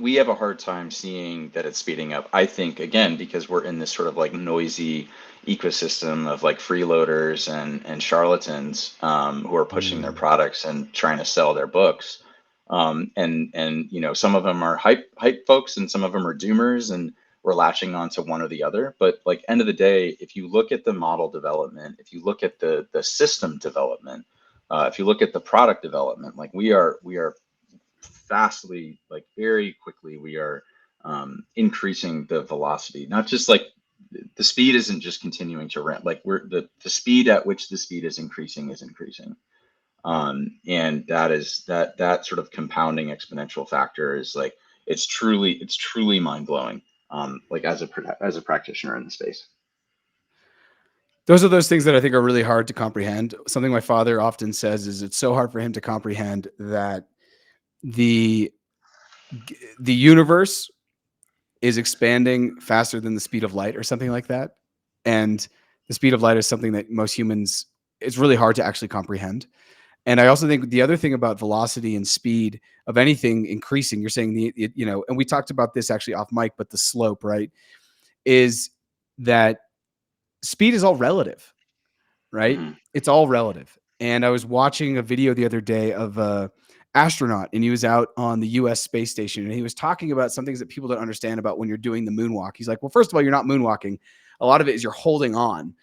we have a hard time seeing that it's speeding up. I think again because we're in this sort of like noisy ecosystem of like freeloaders and charlatans who are pushing their Mm. products and trying to sell their books. And you know, some of them are hype folks and some of them are doomers, and we're latching on to one or the other. But like end of the day, if you look at the model development, if you look at the system development, if you look at the product development, like we are fastly, like very quickly, we are increasing the velocity. Not just like the speed isn't just continuing to ramp. Like we're the speed at which the speed is increasing is increasing. And that is that sort of compounding exponential factor is like it's truly mind blowing. Like as a practitioner in the space. Those are those things that I think are really hard to comprehend. Something my father often says is it's so hard for him to comprehend that the the universe is expanding faster than the speed of light or something like that. And the speed of light is something that most humans, it's really hard to actually comprehend. And I also think the other thing about velocity and speed of anything increasing, you're saying you know, and we talked about this actually off mic, but the slope, right, is that speed is all relative, right? Hmm. It's all relative. And I was watching a video the other day of a astronaut, and he was out on the US space station, and he was talking about some things that people don't understand about when you're doing the moonwalk. He's like, well, first of all, you're not moonwalking. A lot of it is you're holding on.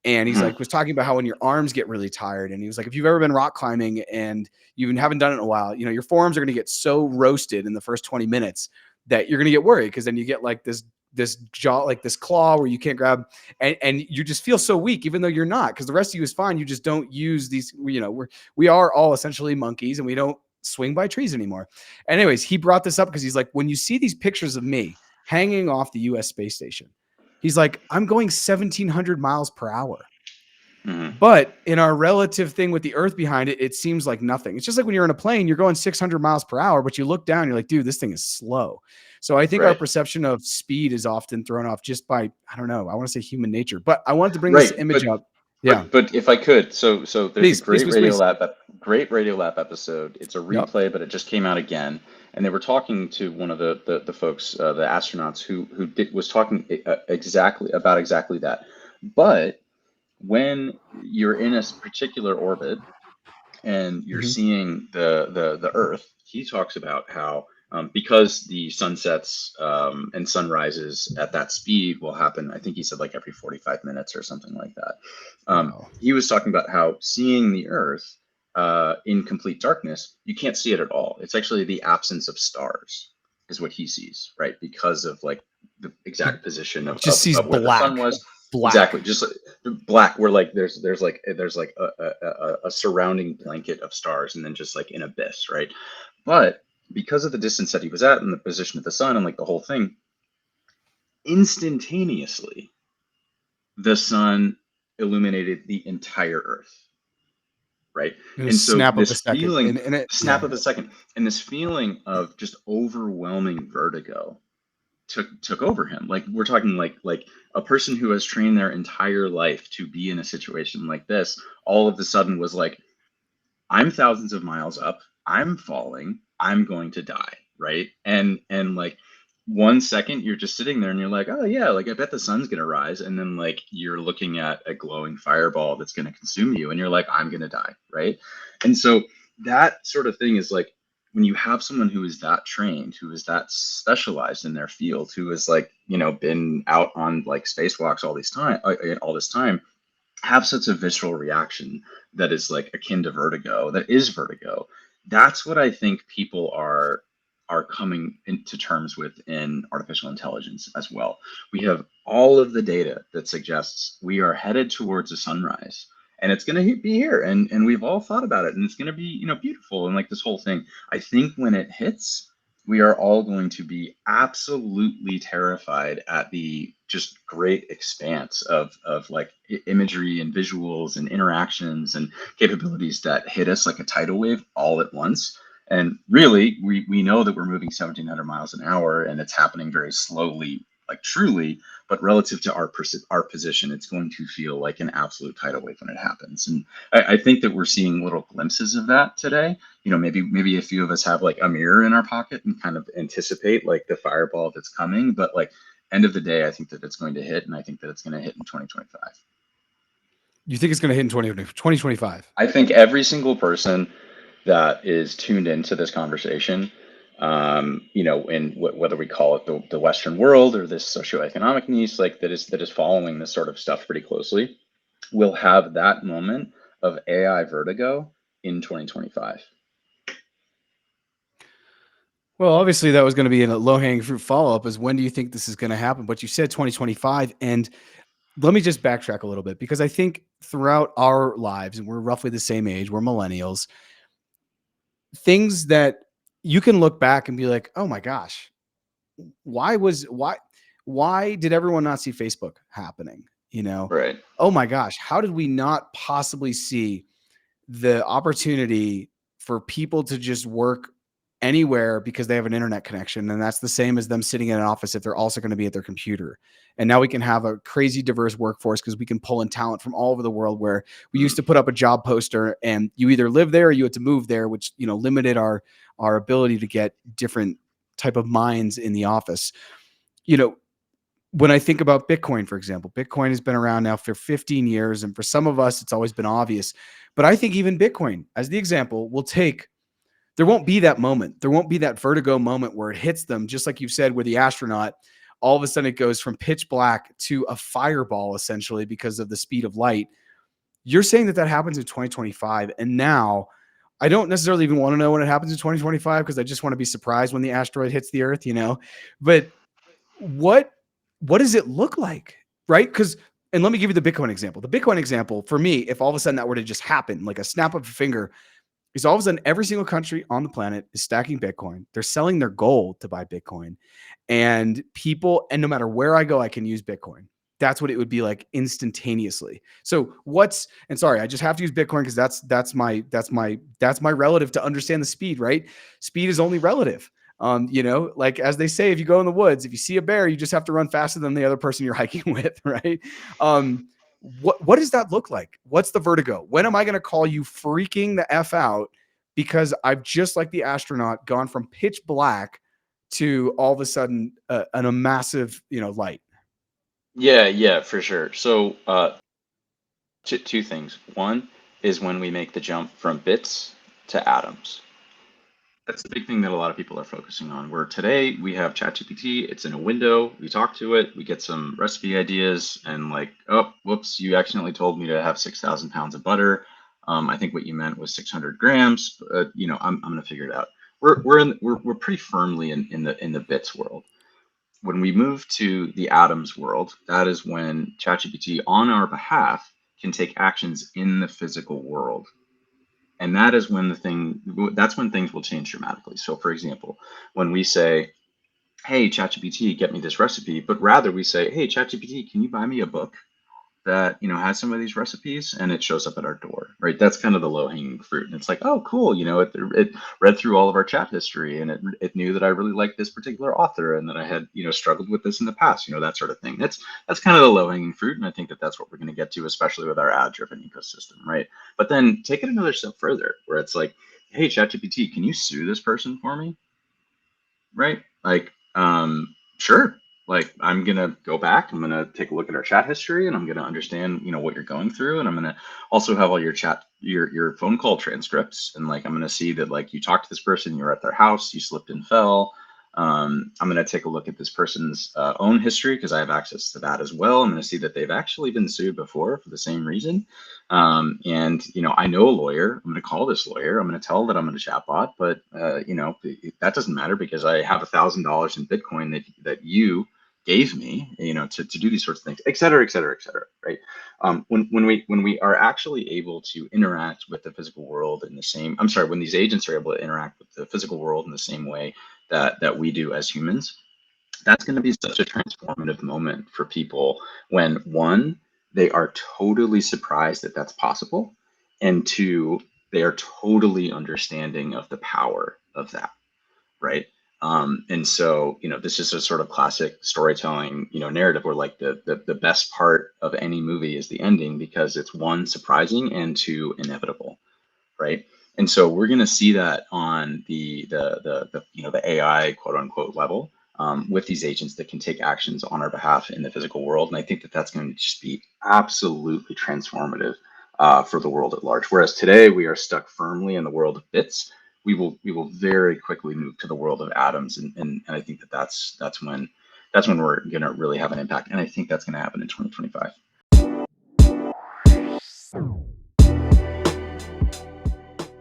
And he's Hmm. like, was talking about how when your arms get really tired. And he was like, if you've ever been rock climbing and you haven't done it in a while, you know, your forearms are going to get so roasted in the first 20 minutes that you're going to get worried, because then you get like this jaw, like this claw where you can't grab, and you just feel so weak, even though you're not, because the rest of you is fine. You just don't use these, you know, we are all essentially monkeys, and we don't swing by trees anymore. Anyways, he brought this up because he's like, when you see these pictures of me hanging off the US space station, he's like, I'm going 1700 miles per hour. Hmm. But in our relative thing with the earth behind it, it seems like nothing. It's just like when you're in a plane, you're going 600 miles per hour, but you look down, you're like, dude, this thing is slow. So I think our Right. perception of speed is often thrown off just by, I don't know, I want to say human nature, but I wanted to bring this Right. image up. Yeah. But if I could, so there's a Please, please, please, please. Great Radio Lab episode. It's a Yep. replay, but it just came out again, and they were talking to one of the folks, the astronauts was talking exactly that. But when you're in a particular orbit and you're Hmm. seeing the Earth, he talks about how because the sunsets and sunrises at that speed will happen. I think he said like every 45 minutes or something like that. Wow. He was talking about how seeing the Earth in complete darkness, you can't see it at all. It's actually the absence of stars is what he sees, right? Because of like the He exact position just sees of where the sun black, was. Exactly, black. just black, where like there's like a surrounding blanket of stars and then just like an abyss, right? But because of the distance that he was at and the position of the sun and like the whole thing, instantaneously the sun illuminated the entire earth, right? In a And so snap of this a second. feeling, And it, snap yeah. of a second, and this feeling of just overwhelming vertigo took over him. Like we're talking like a person who has trained their entire life to be in a situation like this, all of a sudden was like, I'm thousands of miles up, I'm falling, I'm going to die, right? And like 1 second you're just sitting there and you're like, oh yeah, like I bet the sun's gonna rise, and then like you're looking at a glowing fireball that's gonna consume you, and you're like, I'm gonna die, right? And so that sort of thing is like when you have someone who is that trained, who is that specialized in their field, who has like, you know, been out on like spacewalks all this time, have such a visceral reaction that is like akin to vertigo, that is vertigo. That's what I think people are coming into terms with in artificial intelligence as well. We have all of the data that suggests we are headed towards a sunrise, and it's going to be here, and we've all thought about it, and it's going to be, you know, beautiful, and like this whole thing. I think when it hits, we are all going to be absolutely terrified at the just great expanse of like imagery and visuals and interactions and capabilities that hit us like a tidal wave all at once. And really, we know that we're moving 1,700 miles an hour and it's happening very slowly like truly, but relative to our position, it's going to feel like an absolute tidal wave when it happens. And I think that we're seeing little glimpses of that today. Maybe a few of us have like a mirror in our pocket and kind of anticipate like the fireball that's coming. But like end of the day, I think that it's going to hit, and I think that it's going to hit in 2025. You think it's going to hit in 2025? I think every single person that is tuned into this conversation, in whether we call it the Western world or this socioeconomic niche, like that is following this sort of stuff pretty closely, will have that moment of AI vertigo in 2025. Well, obviously that was going to be a low-hanging fruit follow-up is when do you think this is going to happen? But you said 2025. And let me just backtrack a little bit because I think throughout our lives, and we're roughly the same age, we're millennials, things that you can look back and be like, oh my gosh, why did everyone not see Facebook happening? Right. Oh my gosh, how did we not possibly see the opportunity for people to just work anywhere because they have an internet connection? And that's the same as them sitting in an office if they're also going to be at their computer. And now we can have a crazy diverse workforce because we can pull in talent from all over the world, where we used to put up a job poster and you either live there or you had to move there, which limited our ability to get different type of minds in the office. When I think about Bitcoin, for example, Bitcoin has been around now for 15 years. And for some of us, it's always been obvious. But I think even Bitcoin, as the example, there won't be that moment. There won't be that vertigo moment where it hits them, just like you've said, where the astronaut, all of a sudden it goes from pitch black to a fireball, essentially, because of the speed of light. You're saying that happens in 2025. And now I don't necessarily even want to know when it happens in 2025 because I just want to be surprised when the asteroid hits the earth, But what does it look like, right? And let me give you the Bitcoin example. The Bitcoin example, for me, if all of a sudden that were to just happen, like a snap of a finger, is all of a sudden every single country on the planet is stacking Bitcoin. They're selling their gold to buy Bitcoin. And no matter where I go, I can use Bitcoin. That's what it would be like instantaneously. So sorry, I just have to use Bitcoin because that's my relative to understand the speed, right? Speed is only relative. Like as they say, if you go in the woods, if you see a bear, you just have to run faster than the other person you're hiking with, right? What does that look like? What's the vertigo? When am I going to call you freaking the F out because I've just like the astronaut gone from pitch black to all of a sudden a massive, light? Yeah, for sure. So two things. One is when we make the jump from bits to atoms. That's the big thing that a lot of people are focusing on. Where today we have ChatGPT, it's in a window, we talk to it, we get some recipe ideas, and like, oh, whoops, you accidentally told me to have 6,000 pounds of butter. I think what you meant was 600 grams. I'm gonna figure it out. We're pretty firmly in the bits world. When we move to the atoms world, that is when ChatGPT on our behalf can take actions in the physical world. And that's when things will change dramatically. So for example, when we say, hey, ChatGPT, get me this recipe, but rather we say, hey, ChatGPT, can you buy me a book that has some of these recipes, and it shows up at our door, right? That's kind of the low-hanging fruit. And it's like, oh, cool, it read through all of our chat history, and it knew that I really liked this particular author, and that I had struggled with this in the past, that sort of thing. That's kind of the low-hanging fruit, and I think that that's what we're going to get to, especially with our ad-driven ecosystem, right? But then take it another step further, where it's like, hey, ChatGPT, can you sue this person for me? Right? Like, sure. Like, I'm gonna go back. I'm gonna take a look at our chat history, and I'm gonna understand, what you're going through, and I'm gonna also have all your phone call transcripts, and like, I'm gonna see that like you talked to this person, you were at their house, you slipped and fell. I'm gonna take a look at this person's own history because I have access to that as well. I'm gonna see that they've actually been sued before for the same reason. And I know a lawyer. I'm going to call this lawyer. I'm going to tell that I'm in a chatbot, but that doesn't matter because I have $1,000 in Bitcoin that you gave me, to do these sorts of things, et cetera, et cetera, et cetera. Right? When we are actually able to interact with the physical world in the same, I'm sorry, when these agents are able to interact with the physical world in the same way that we do as humans, that's going to be such a transformative moment for people when one, they are totally surprised that that's possible, and two, they are totally understanding of the power of that, right? And so, this is a sort of classic storytelling, narrative where like the best part of any movie is the ending because it's one, surprising, and two, inevitable, right? And so we're going to see that on the AI quote unquote level, with these agents that can take actions on our behalf in the physical world. And I think that that's going to just be absolutely transformative for the world at large. Whereas today we are stuck firmly in the world of bits, we will very quickly move to the world of atoms, and I think that that's when we're going to really have an impact. And I think that's going to happen in 2025.